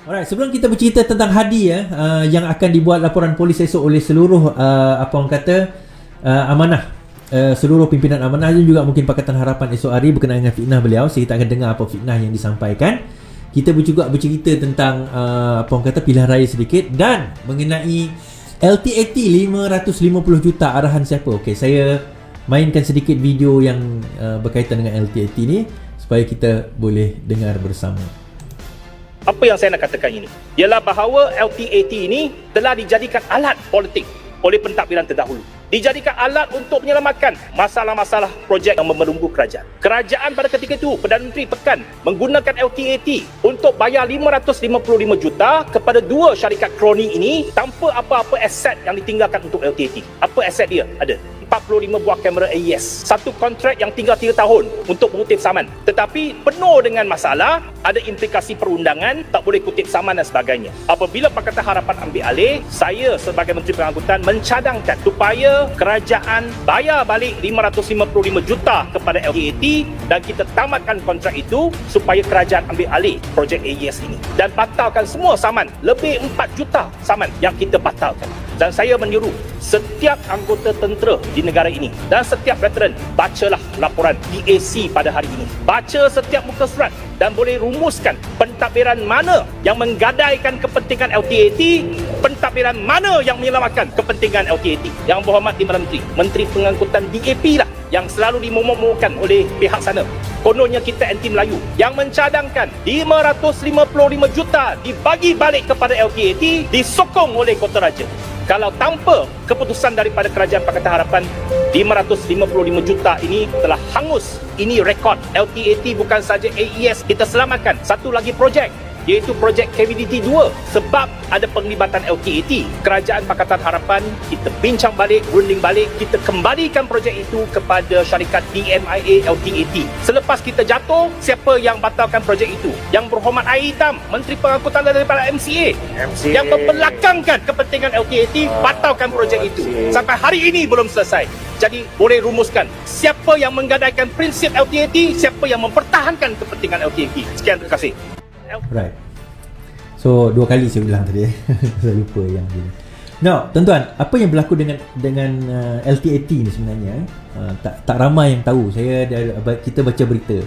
Alright, sebelum kita bercerita tentang hadi yang akan dibuat laporan polis esok oleh seluruh apa orang kata amanah, seluruh pimpinan amanah dan juga mungkin Pakatan Harapan esok hari berkenaan dengan fitnah beliau, kita akan dengar apa fitnah yang disampaikan. Kita juga bercerita tentang apa orang kata pilihan raya sedikit dan mengenai LTAT 550 juta arahan siapa. Okey, saya mainkan sedikit video yang berkaitan dengan LTAT ni supaya kita boleh dengar bersama. Apa yang saya nak katakan ini ialah bahawa LTAT ini telah dijadikan alat politik oleh pentadbiran terdahulu. Dijadikan alat untuk menyelamatkan masalah-masalah projek yang memerunggu kerajaan. Kerajaan pada ketika itu, Perdana Menteri Pekan menggunakan LTAT untuk bayar 555 juta kepada dua syarikat kroni ini tanpa apa-apa aset yang ditinggalkan untuk LTAT. Apa aset dia? Ada 45 buah kamera AES. Satu kontrak yang tinggal 3 tahun untuk mengutip saman. Tetapi penuh dengan masalah, ada implikasi perundangan, tak boleh kutip saman dan sebagainya. Apabila Pakatan Harapan ambil alih, saya sebagai Menteri Pengangkutan mencadangkan supaya kerajaan bayar balik 555 juta kepada LTAT dan kita tamatkan kontrak itu supaya kerajaan ambil alih projek AES ini. Dan batalkan semua saman. Lebih 4 juta saman yang kita batalkan. Dan saya menyuruh setiap anggota tentera di negara ini dan setiap veteran, bacalah laporan PAC pada hari ini. Baca setiap muka surat dan boleh rumuskan pentadbiran mana yang menggadaikan kepentingan LTAT, pentadbiran mana yang menyelamatkan kepentingan LTAT. Yang berhormat Timbalan Menteri, Menteri Pengangkutan DAP lah yang selalu dimomok-momokkan oleh pihak sana. Kononnya kita anti Melayu yang mencadangkan 555 juta dibagi balik kepada LTAT disokong oleh Kota Raja. Kalau tanpa keputusan daripada Kerajaan Pakatan Harapan, 555 juta ini telah hangus. Ini rekod. LTAT bukan saja AES kita selamatkan. Satu lagi projek, iaitu projek KVDT 2. Sebab ada penglibatan LTAT, Kerajaan Pakatan Harapan kita bincang balik, runding balik, kita kembalikan projek itu kepada syarikat DMIA LTAT. Selepas kita jatuh, siapa yang batalkan projek itu? Yang berhormat Air Hitam, Menteri Pengangkutan daripada MCA yang membelakangkan kepentingan LTAT, batalkan projek itu. Sampai hari ini belum selesai. Jadi boleh rumuskan siapa yang menggadaikan prinsip LTAT, siapa yang mempertahankan kepentingan LTAT. Sekian, terima kasih. Right. So 2 kali saya ulang tadi. Saya lupa yang dia. Now, tuan-tuan, apa yang berlaku dengan LTAT ni sebenarnya? Tak ramai yang tahu. Kita baca berita.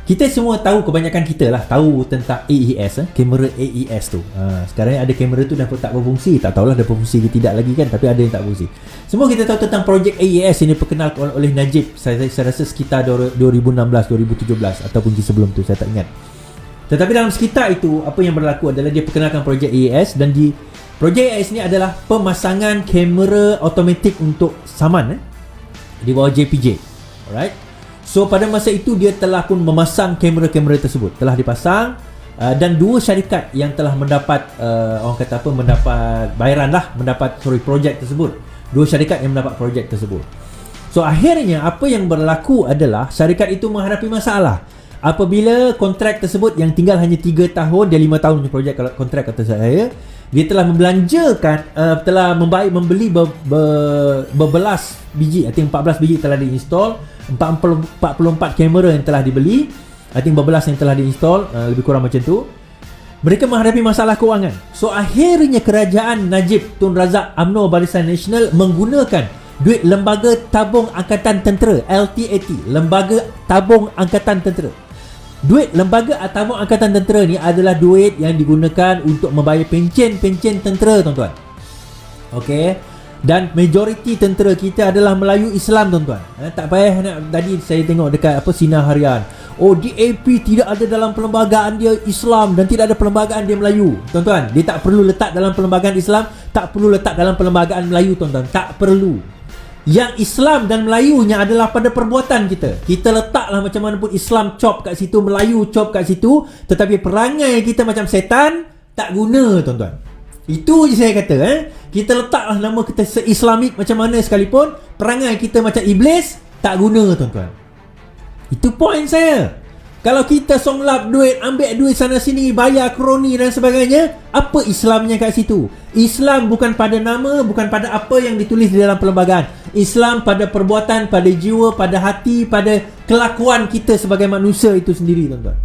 Kita semua tahu, kebanyakan kita lah tahu tentang AES, kamera AES tu. Sekarang ada kamera tu dah tak berfungsi. Tak tahulah dah berfungsi ke tidak lagi kan, tapi ada yang tak berfungsi. Semua kita tahu tentang projek AES ini diperkenalkan oleh Najib. Saya rasa sekitar 2016, 2017 ataupun sebelum tu, saya tak ingat. Tetapi dalam sekitar itu, apa yang berlaku adalah dia perkenalkan projek AES dan di projek AES ni adalah pemasangan kamera automatik untuk saman di bawah JPJ. Alright. So pada masa itu dia telah pun memasang kamera-kamera tersebut, telah dipasang dan dua syarikat yang telah mendapat orang kata apa, mendapat bayaran lah, mendapat projek tersebut. Dua syarikat yang mendapat projek tersebut. So akhirnya apa yang berlaku adalah syarikat itu menghadapi masalah. Apabila kontrak tersebut yang tinggal hanya 3 tahun, dia 5 tahun punya projek kalau kontrak kata saya, dia telah membelanjakan, telah membeli berbelas biji, I think 14 biji telah diinstal, 44 kamera yang telah dibeli, I think berbelas yang telah diinstal, lebih kurang macam tu. Mereka menghadapi masalah kewangan. So akhirnya kerajaan Najib Tun Razak UMNO Barisan Nasional menggunakan duit Lembaga Tabung Angkatan Tentera, LTAT, Lembaga Tabung Angkatan Tentera. Duit Lembaga Tabung Angkatan Tentera ni adalah duit yang digunakan untuk membayar pencen tentera, tuan-tuan. Okey. Dan majoriti tentera kita adalah Melayu Islam, tuan-tuan. Tak payah nak, tadi saya tengok dekat Sinar Harian. Oh, DAP tidak ada dalam perlembagaan dia Islam dan tidak ada perlembagaan dia Melayu. Tuan-tuan, dia tak perlu letak dalam perlembagaan Islam, tak perlu letak dalam perlembagaan Melayu, tuan-tuan. Tak perlu. Yang Islam dan Melayunya adalah pada perbuatan kita. Kita letaklah macam mana pun Islam chop kat situ, Melayu chop kat situ, tetapi perangai kita macam setan, tak guna, tuan-tuan. Itu je saya kata. Kita letaklah nama kita se-Islamik macam mana sekalipun, perangai kita macam iblis, tak guna, tuan-tuan. Itu point saya. Kalau kita songlap duit, ambil duit sana sini, bayar kroni dan sebagainya, apa Islamnya kat situ? Islam bukan pada nama, bukan pada apa yang ditulis di dalam perlembagaan. Islam pada perbuatan, pada jiwa, pada hati, pada kelakuan kita sebagai manusia itu sendiri, tuan-tuan.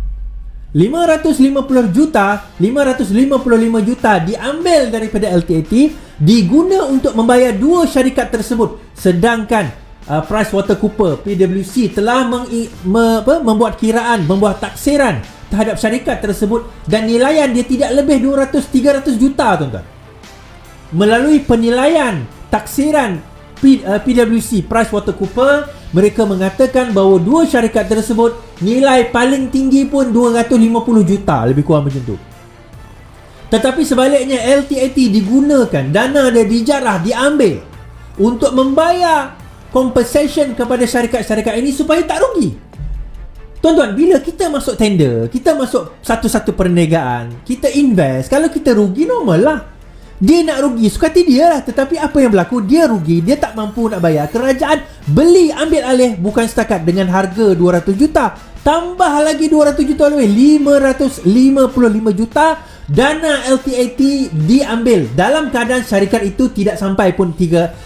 555 juta diambil daripada LTAT, diguna untuk membayar dua syarikat tersebut, sedangkan PricewaterhouseCoopers PwC telah membuat kiraan, membuat taksiran terhadap syarikat tersebut dan nilaian dia tidak lebih 200-300 juta tuan-tuan. Melalui penilaian taksiran PwC PricewaterhouseCoopers, mereka mengatakan bahawa dua syarikat tersebut nilai paling tinggi pun 250 juta, lebih kurang macam tu. Tetapi sebaliknya LTAT digunakan, dana dia dijarah, diambil untuk membayar compensation kepada syarikat-syarikat ini supaya tak rugi. Tuan-tuan, bila kita masuk tender, kita masuk satu-satu perniagaan, kita invest, kalau kita rugi normal lah. Dia nak rugi, suka hati dia lah. Tetapi apa yang berlaku, dia rugi, dia tak mampu nak bayar. Kerajaan beli, ambil alih, bukan setakat dengan harga 200 juta, tambah lagi 200 juta lebih, 555 juta dana LTAT diambil dalam keadaan syarikat itu tidak sampai pun 500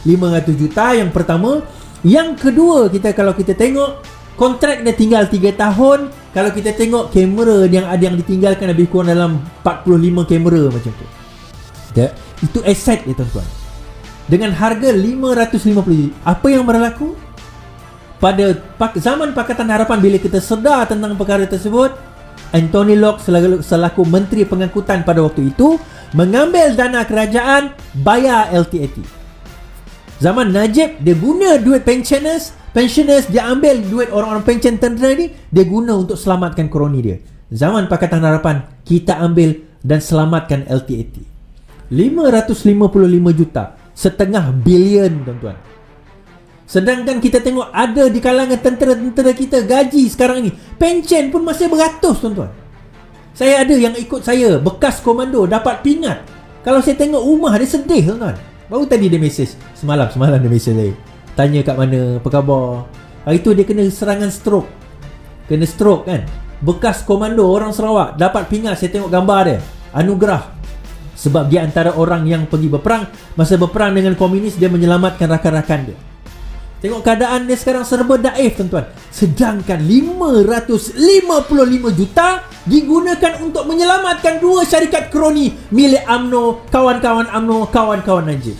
juta. Yang pertama. Yang kedua, kalau kita tengok kontrak dia tinggal 3 tahun. Kalau kita tengok kamera yang ada yang ditinggalkan lebih kurang dalam 45 kamera macam tu. Itu aset dia tuan-tuan. Dengan harga 550. Apa yang berlaku? Pada zaman Pakatan Harapan, bila kita sedar tentang perkara tersebut, Anthony Locke selaku Menteri Pengangkutan pada waktu itu mengambil dana kerajaan, bayar LTAT. Zaman Najib, dia guna duit pensioners, dia ambil duit orang-orang pension tentera ni, dia guna untuk selamatkan kroni dia. Zaman Pakatan Harapan, kita ambil dan selamatkan LTAT. 555 juta, setengah bilion tuan-tuan. Sedangkan kita tengok ada di kalangan tentera-tentera kita gaji sekarang ni, pension pun masih beratus tuan-tuan. Saya ada yang ikut saya, bekas komando, dapat pingat. Kalau saya tengok rumah dia sedih tuan-tuan. Baru tadi dia mesej, semalam dia mesej saya, tanya kat mana, apa khabar. Hari tu dia kena serangan stroke. Kena stroke kan. Bekas komando orang Sarawak, dapat pingat, saya tengok gambar dia, anugerah. Sebab dia antara orang yang pergi berperang. Masa berperang dengan komunis, dia menyelamatkan rakan-rakan dia. Tengok keadaan dia sekarang serba daif tuan-tuan. Sedangkan 555 juta digunakan untuk menyelamatkan dua syarikat kroni milik UMNO, kawan-kawan UMNO, kawan-kawan Najib.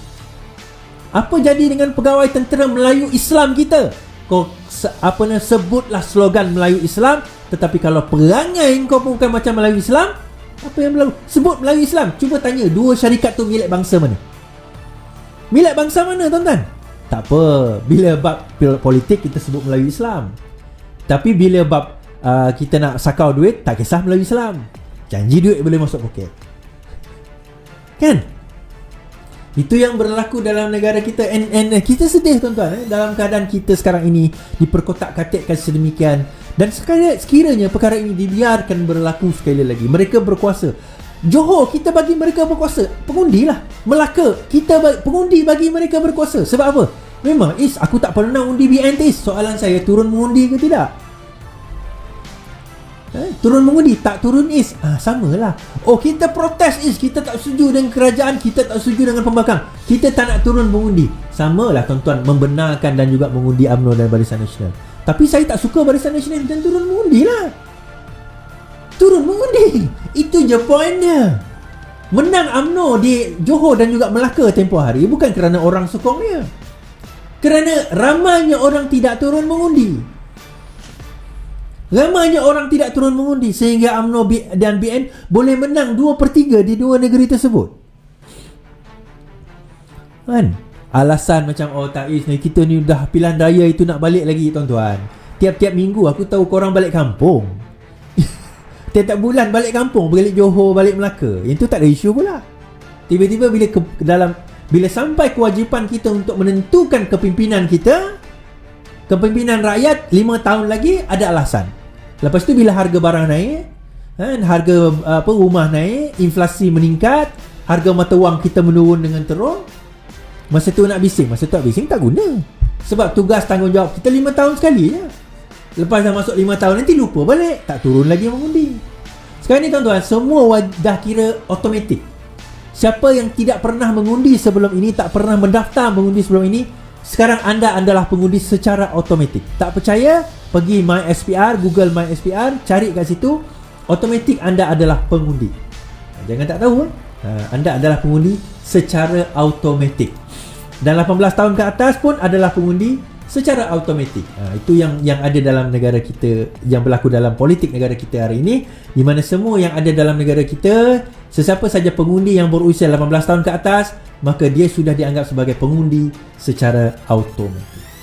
Apa jadi dengan pegawai tentera Melayu Islam kita? Kau sebutlah slogan Melayu Islam, tetapi kalau perangai kau pun bukan macam Melayu Islam. Apa yang berlaku? Sebut Melayu Islam. Cuba tanya, dua syarikat tu milik bangsa mana? Milik bangsa mana tuan-tuan? Tak apa, bila bab politik kita sebut Melayu Islam. Tapi bila bab kita nak sakau duit, tak kisah Melayu Islam. Janji duit boleh masuk poket. Kan? Itu yang berlaku dalam negara kita. And kita sedih tuan-tuan, dalam keadaan kita sekarang ini diperkotak-katikkan sedemikian. Dan sekiranya perkara ini dibiarkan berlaku sekali lagi, mereka berkuasa. Johor, kita bagi mereka berkuasa, pengundi lah. Melaka, kita pengundi bagi mereka berkuasa. Sebab apa? Memang aku tak pernah undi BN Is. Soalan saya, turun mengundi ke tidak? Turun mengundi, tak turun Is, samalah. Oh, kita protes Is, kita tak setuju dengan kerajaan, kita tak setuju dengan pembangkang, kita tak nak turun mengundi. Samalah tuan-tuan, membenarkan dan juga mengundi UMNO dan Barisan Nasional. Tapi saya tak suka Barisan Nasional dan turun mengundi lah. Turun mengundi, itu je poinnya. Menang UMNO di Johor dan juga Melaka tempoh hari bukan kerana orang sokong dia, kerana ramainya orang tidak turun mengundi. Ramainya orang tidak turun mengundi sehingga UMNO dan BN boleh menang 2/3 di dua negeri tersebut. Kan? Alasan macam, oh tak Is, kita ni dah pilihan raya itu nak balik lagi tuan-tuan. Tiap-tiap minggu aku tahu korang balik kampung. Tiap-tiap bulan balik kampung, balik Johor, balik Melaka. Yang tu tak ada isu pula. Tiba-tiba bila sampai kewajipan kita untuk menentukan kepimpinan kita, kepimpinan rakyat 5 tahun lagi, ada alasan. Lepas tu bila harga barang naik, harga rumah naik, inflasi meningkat, harga mata wang kita menurun dengan teruk, masa tu nak bising, masa tu nak bising tak guna. Sebab tugas tanggungjawab kita 5 tahun sekali je. Lepas dah masuk 5 tahun nanti lupa balik, tak turun lagi mengundi. Sekarang ni tuan-tuan, semua dah kira automatik. Siapa yang tidak pernah mengundi sebelum ini, tak pernah mendaftar mengundi sebelum ini, sekarang anda adalah pengundi secara automatik. Tak percaya? Pergi MySPR, Google MySPR, cari kat situ. automatik anda adalah pengundi. Jangan tak tahu, anda adalah pengundi secara automatik. Dan 18 tahun ke atas pun adalah pengundi secara automatik. Itu yang ada dalam negara kita, yang berlaku dalam politik negara kita hari ini, di mana semua yang ada dalam negara kita, sesiapa saja pengundi yang berusia 18 tahun ke atas, maka dia sudah dianggap sebagai pengundi secara automatik.